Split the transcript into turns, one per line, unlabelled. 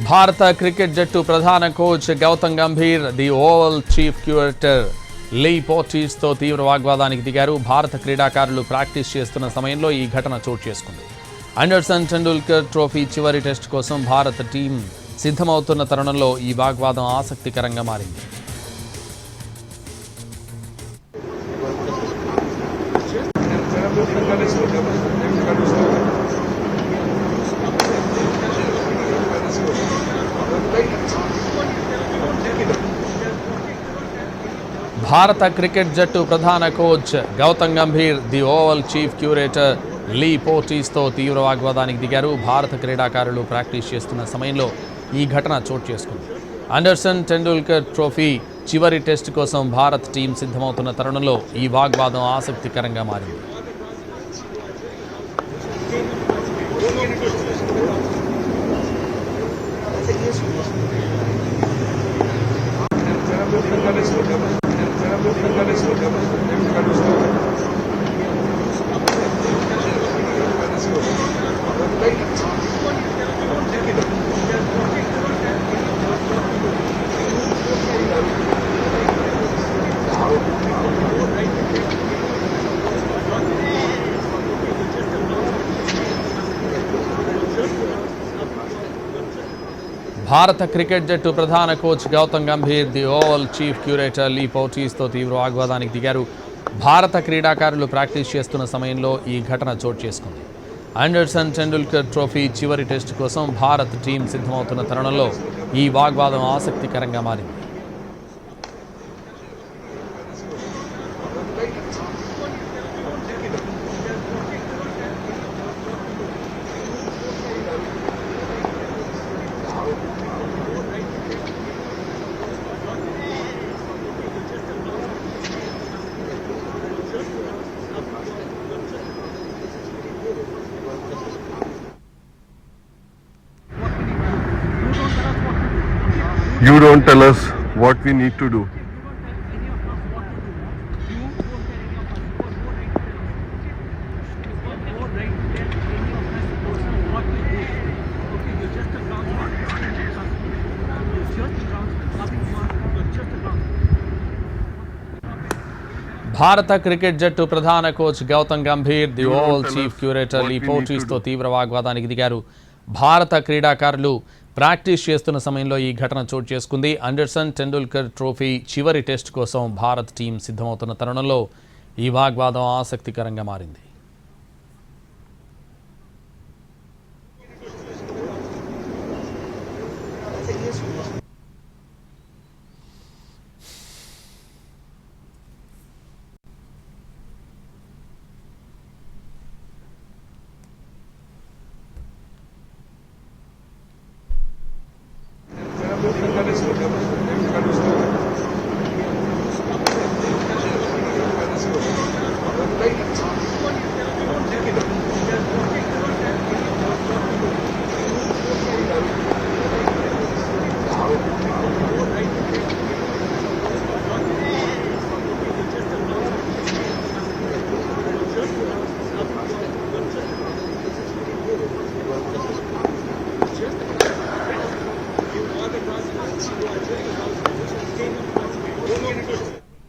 భారత క్రికెట్ జట్టు ప్రధాన coach Gautam Gambhir the Oval chief curator Lee పోర్టీస్తో తీవ్ర వాగ్వాదానికి దిగారు. భారత క్రీడాకారులు ప్రాక్టీస్ చేస్తున్న సమయంలో ఈ ఘటన చోటు చేసుకుంది. అండర్సన్ టెండూల్కర్ ట్రోఫీ చివరి టెస్ట్ కోసం భారత టీం సిద్ధమవుతున్న తరుణంలో ఈ వాగ్వాదం ఆసక్తికరంగా మారింది. భారత క్రికెట్ జట్టు ప్రధాన coach Gautam Gambhir the Oval chief curator Lee పోర్టీస్తో తీవ్ర వాగ్వాదానికి దిగారు. భారత క్రీడాకారులు ప్రాక్టీస్ చేస్తున్న సమయంలో ఈ ఘటన చోటు చేసుకుంది. అండర్సన్ టెండూల్కర్ ట్రోఫీ చివరి టెస్ట్ కోసం భారత్ టీం సిద్ధమవుతున్న తరుణంలో ఈ వాగ్వాదం ఆసక్తికరంగా మారింది. భారత క్రికెట్ జట్టు ప్రధాన coach Gautam Gambhir the Oval chief curator Lee పోర్టీస్తో తీవ్ర వాగ్వాదానికి దిగారు. భారత క్రీడాకారులు ప్రాక్టీస్ చేస్తున్న సమయంలో ఈ ఘటన చోటు చేసుకుంది. అండర్సన్ టెండూల్కర్ ట్రోఫీ చివరి టెస్ట్ కోసం భారత్ టీం సిద్ధమవుతున్న తరుణంలో ఈ వాగ్వాదం ఆసక్తికరంగా మారింది.
You don't tell us what we need to do.
భారత క్రికెట్ జట్టు ప్రధాన coach Gautam Gambhir the Oval chief curator Lee పోర్టీస్తో తీవ్ర వాగ్వాదానికి దిగారు. భారత క్రీడాకారులు ప్రాక్టీస్ చేస్తున్న సమయంలో ఈ ఘటన చోటు చేసుకుంది. అండర్సన్ టెండూల్కర్ ట్రోఫీ చివరి టెస్ట్ కోసం భారత్ టీం సిద్ధమవుతున్న తరుణంలో ఈ వాగ్వాదం ఆసక్తికరంగా మారింది.